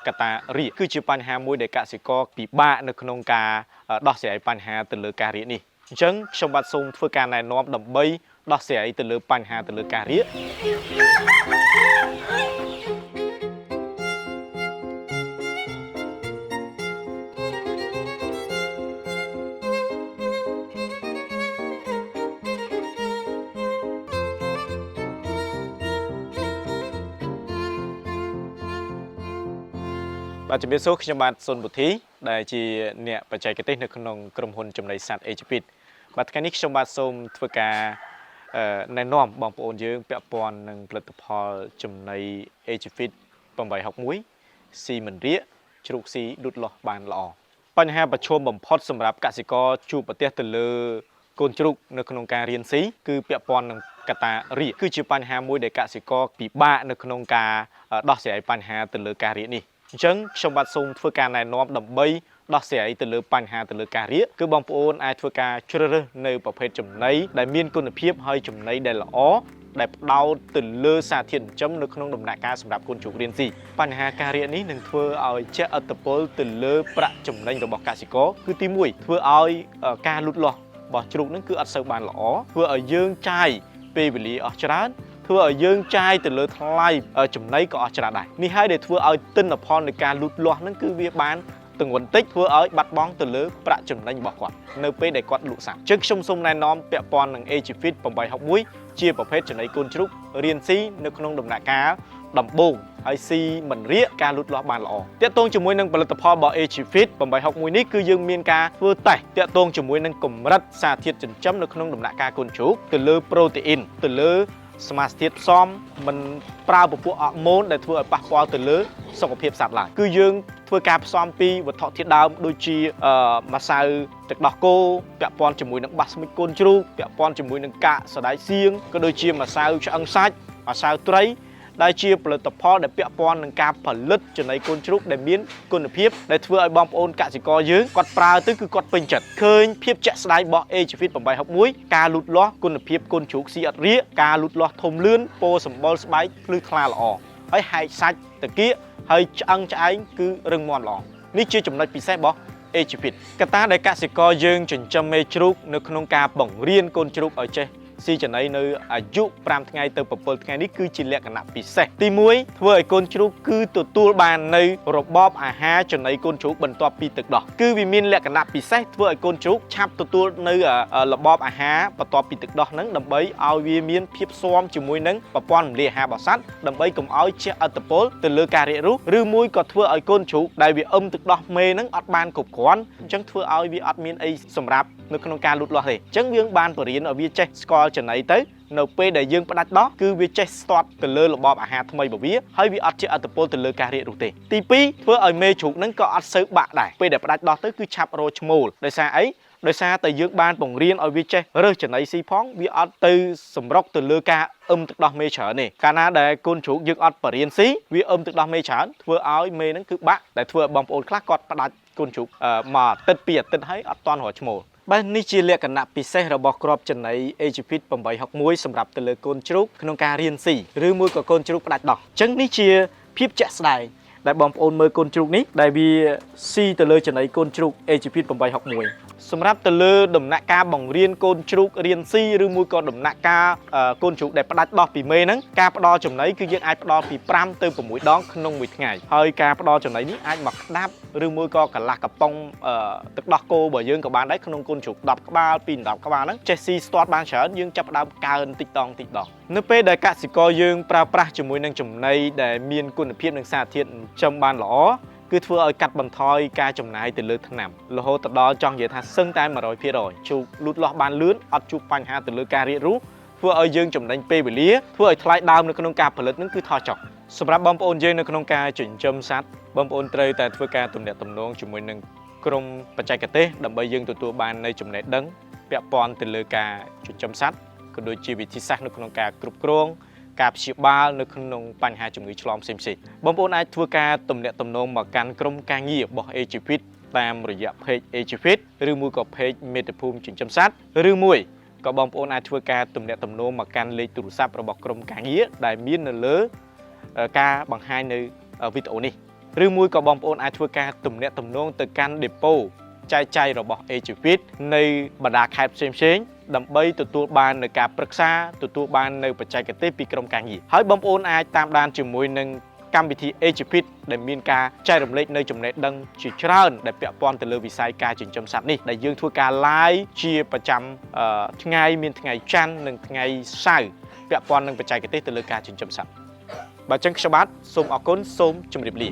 កតារាគឺជាបញ្ហាមួយដែលកសិករពិបាកនៅក្នុងការដោះស្រាយបញ្ហាទៅលើការរាកនេះអញ្ចឹងខ្ញុំបាទសូមធ្វើការណែនាំដើម្បីដោះស្រាយទៅលើបញ្ហាទៅលើការរាកបាទជំរាបសួរខ្ញុំបាទសុនបុទ្ធីដែលជាអ្នកបច្ចេកទេសនៅក្នុងក្រុមហ៊ុនចំណីសត្វ Agifit បាទថ្ងៃនេះខ្ញុំបាទសូមធ្វើការណែនាំបងប្អូនយើងពាក់ព័ន្ធនឹងផលិតផលចំណី Agifit 861ស៊ីមិនរាកជ្រូកស៊ីលូតលាស់បានល្អបញ្ហាប្រឈមបំផុតសម្រាប់កសិករជួបប្រទះទៅលើកូនជ្រូកនៅក្នុងការរៀនស៊ីគឺពាក់ព័ន្ធនឹងកតារាកគឺជាបញ្ហាមួយដែលកសិករពិបាកនៅក្នុងការដោះស្រាយបញ្ហាទៅលើការរាកនេះអញ្ចឹងខ្ញុំបាទសូមធ្វើការណែនាំដើម្បីដោះស្រាយទៅលើបញ្ហាទៅលើការរាកគឺបងប្អូនអាចធ្វើការជ្រើសរើសនៅប្រភេទចំណីដែលមានគុណភាពហើយចំណីដែលល្អដែលផ្ដោតទៅលើសារធាតុចិញ្ចឹមនៅក្នុងដំណាក់កាលសម្រាប់កូនជ្រូករៀនស៊ីបញ្ហាការរាកនេះនឹងធ្វើឲ្យជះឥទ្ធិពលទៅលើប្រាក់ចំណេញរបស់កសិករគឺទី1ធ្វើឲ្យការលូតលាស់របស់ជ្រូកនឹងគឺអត់សូវបានល្អធ្វើឲ្យយើងចាយពេលវេលាអស់ច្រើនធ្វើឲ្យយើងចាយទៅលើថ្លៃចំណីក៏អស់ច្រើនដែរនេះហើយដែលធ្វើឲ្យទិន្នផលនៃការលូតលាស់ហ្នឹងគឺវាបានទង្វើតិចធ្វើឲ្យបាត់បង់ទៅលើប្រាក់ចំណេញរបស់គាត់នៅពេលដែលគាត់លក់សត្វចឹងខ្ញុំសូមណែនាំពាក់ព័ន្ធនឹង Agifit 861ជាប្រភេទចំណីកូនជ្រូករៀនស៊ីនៅក្នុងដំណាក់កាលដំបូងហើយស៊ីមិនរាកការលូតលាស់បានល្អទាក់ទងជាមួយនឹងផលិតផលរបស់ Agifit 861នេះគឺយើងមានការធ្វើតេស្តទាក់ទងជាមួយនឹងកម្រិតសារធាតុចិញ្ចឹមនៅក្នុងដំណាក់កាលកូនជ្រូកទៅលើប្រូតេអ៊ីនទៅលើសមាសធាតុផ្សំមិនប្រើពពួកអរម៉ូនដែលធ្វើឲ្យប៉ះពាល់ទៅលើសុខភាពសត្វឡើយគឺយើងធ្វើការផ្សំពីវត្ថុធាតុដើមដូចជាម្សៅទឹកដោះគោពាក់ព័ន្ធជាមួយនឹងបាសស្មិចកូនជ្រូកពាក់ព័ន្ធជាមួយនឹងកាកសណ្តែកសៀងក៏ដូចជាម្សៅឆ្អឹងសាច់ម្សៅត្រីដែលជាផលិតផលដែលពាក់ព័ន្ធនឹងការផលិតចំណីកូនជ្រូកដែលមានគុណភាពដែលធ្វើឲ្យបងប្អូនកសិករយើងគាត់ប្រើទៅគឺគាត់ពេញចិត្តឃើញភាពជាក់ស្ដែងរបស់ Agifit 861ការលូតលាស់គុណភាពកូនជ្រូកស៊ីអត់រាកការលូតលាស់ធំលឿនពោសម្បុរស្បែកភ្លឺថ្លាល្អហើយហែកសាច់តាគៀកហើយឆ្អឹងឆ្អែងគឺរឹងមាំល្អនេះជាចំណុចពិសេសរបស់ Agifit កត្តាដែលកសិករយើងចិញ្ចឹមមេជ្រូកនៅក្នុងការបង្រៀនកូនជ្រូកឲ្យចេះស៊ីចំណីនៅអាយុ5ថ្ងៃទៅ7ថ្ងៃនេះគឺជាលក្ខណៈពិសេសទី1ធ្វើឲ្យកូនជ្រូកគឺទទួលបាននៅរបបអាហារចំណីកូនជ្រូកបន្ទាប់ពីទឹកដោះគឺវាមានលក្ខណៈពិសេសធ្វើឲ្យកូនជ្រូកឆាប់ទទួលនៅរបបអាហារបន្ទាប់ពីទឹកដោះហ្នឹងដើម្បីឲ្យវាមានភាពស៊ាំជាមួយនឹងប្រព័ន្ធរំលាយអាហាររបស់សត្វដើម្បីកុំឲ្យជះឥទ្ធិពលទៅលើការរាករូសឬមួយក៏ធ្វើឲ្យកូនជ្រូកដែលវាទឹកដោះមេហ្នឹងអត់បានគ្រប់គ្រាន់អញ្ចឹងធ្វើឲ្យវាអត់មានអីសម្រាប់នៅក្នុងការលូតលាស់ទេអញ្ចឹងយើងបានបរៀនឲ្យវាចេះស្គាល់ចំណីទៅនៅពេលដែលយើងផ្ដាច់ដោះគឺវាចេះស្ទាត់ទៅលើរបបអាហារថ្មីរបស់វាហើយវាអត់ជាឥទ្ធិពលទៅលើការរាករូសទេទី2ធ្វើឲ្យមេជ្រូកហ្នឹងក៏អត់សូវបាក់ដែរពេលដែលផ្ដាច់ដោះទៅគឺឆាប់រកឈ្មោលដោយសារអីដោយសារតែយើងបានបង្រៀនឲ្យវាចេះរើសចំណីស៊ីផងវាអត់ទៅសម្រុកទៅលើការទឹកដោះមេច្រើនទេកាលណាដែលកូនជ្រូកយើងអត់បរៀនស៊ីវាទឹកដោះមេច្រើនធ្វើឲ្យមេហ្នឹងគឺបាក់ដែលធ្វើឲ្យបងប្អូនខ្លះគាត់ផ្ដាច់កូនជ្រូកមួយអាទិត្យពីរអាទិត្យហើយអត់ទាន់រកឈ្មោលបាទនេះជាលក្ខណៈពិសេសរបស់គ្រាប់ចំណី Agifit 861សម្រាប់ទៅលើកូនជ្រូកក្នុងការរៀនស៊ីឬមួយក៏កូនជ្រូកផ្ដាច់ដោះអញ្ចឹងនេះជាភាពជាក់ស្ដែងដែលបងប្អូនមើលកូនជ្រូកនេះដែលវាស៊ីទៅលើចំណីកូនជ្រូក Agifit 861សម្រាប់ទៅលើដំណាក់កាលបង្រៀនកូនជ្រូករៀនស៊ីឬមួយក៏ដំណាក់កាលកូនជ្រូកដែលផ្ដាច់ដោះពីមេហ្នឹងការផ្ដល់ចំណីគឺយើងអាចផ្ដល់ពី5ទៅ6ដងក្នុងមួយថ្ងៃហើយការផ្ដល់ចំណីនេះអាចមកក្តាប់ឬមួយក៏កន្លះកំប៉ុងទឹកដោះគោរបស់យើងក៏បានដែរក្នុងកូនជ្រូក10ក្បាលពី10ក្បាលហ្នឹងចេះស៊ីស្ទាត់បានច្រើនយើងចាប់ផ្ដើមកើនតិចដងនៅពេលដែលកសិករយើងប្រើប្រាស់ជាមួយនឹងចំណីដែលមានគុណភាពនិងសារធាតុចិញ្ចឹមបានល្អគឺធ្វើឲ្យកាត់បន្ថយការចំណាយទៅលើថ្នាំរហូតដល់ចង់និយាយថាសឹងតែ 100% ជូកលូតលាស់បានលឿនអត់ជួបបញ្ហាទៅលើការរាករូសធ្វើឲ្យយើងចំណេញពេលវេលាធ្វើឲ្យថ្លៃដើមនៅក្នុងការផលិតនឹងគឺថយចុះសម្រាប់បងប្អូនយើងនៅក្នុងការចិញ្ចឹមសត្វបងប្អូនត្រូវតែធ្វើការទំនាក់ទំនងជាមួយនឹងក្រុមបច្ចេកទេសដើម្បីយើងទទួលបាននៅចំណេះដឹងពាក់ព័ន្ធទៅលើការចិញ្ចឹមសត្វក៏ដូចជាវិធីសាស្ត្រនៅក្នុងការគ្រប់គ្រងការព្យាបាលនៅក្នុងបញ្ហាជំងឺឆ្លងផ្សេងៗបងប្អូនអាចធ្វើការទំនាក់ទំនងមកកាន់ក្រុមការងាររបស់ Agifit តាមរយៈ page Agifit ឬមួយក៏ page មេត្តាភូមិចិញ្ចឹមសត្វឬមួយក៏បងប្អូនអាចធ្វើការទំនាក់ទំនងមកកាន់លេខទូរស័ព្ទរបស់ក្រុមការងារដែលមាននៅលើការបង្ហាញនៅវីដេអូនេះ ឬមួយក៏បងប្អូនអាចធ្វើការទំនាក់ទំនងទៅកាន់ depot ចែកចាយរបស់ Agivit នៃបណ្ដាខេត្តផ្សេងៗដើម្បីទទួលបាននូវការប្រឹក្សាទទួលបាននូវបច្ចេកទេសពីក្រុមការងារហើយបងប្អូនអាចតាមដានជាមួយនឹងកម្មវិធី Agivit ដែលមានការចែករំលែកនៅចំណេះដឹងជាច្រើនដែលពាក់ព័ន្ធទៅលើវិស័យការចិញ្ចឹមសត្វនេះដែលយើងធ្វើការ live ជាប្រចាំថ្ងៃមានថ្ងៃច័ន្ទនិងថ្ងៃសៅរ៍ពាក់ព័ន្ធនឹងបច្ចេកទេសទៅលើការចិញ្ចឹមសត្វបាទអញ្ចឹងខ្ញុំបាទសូមអរគុណសូមជម្រាបលា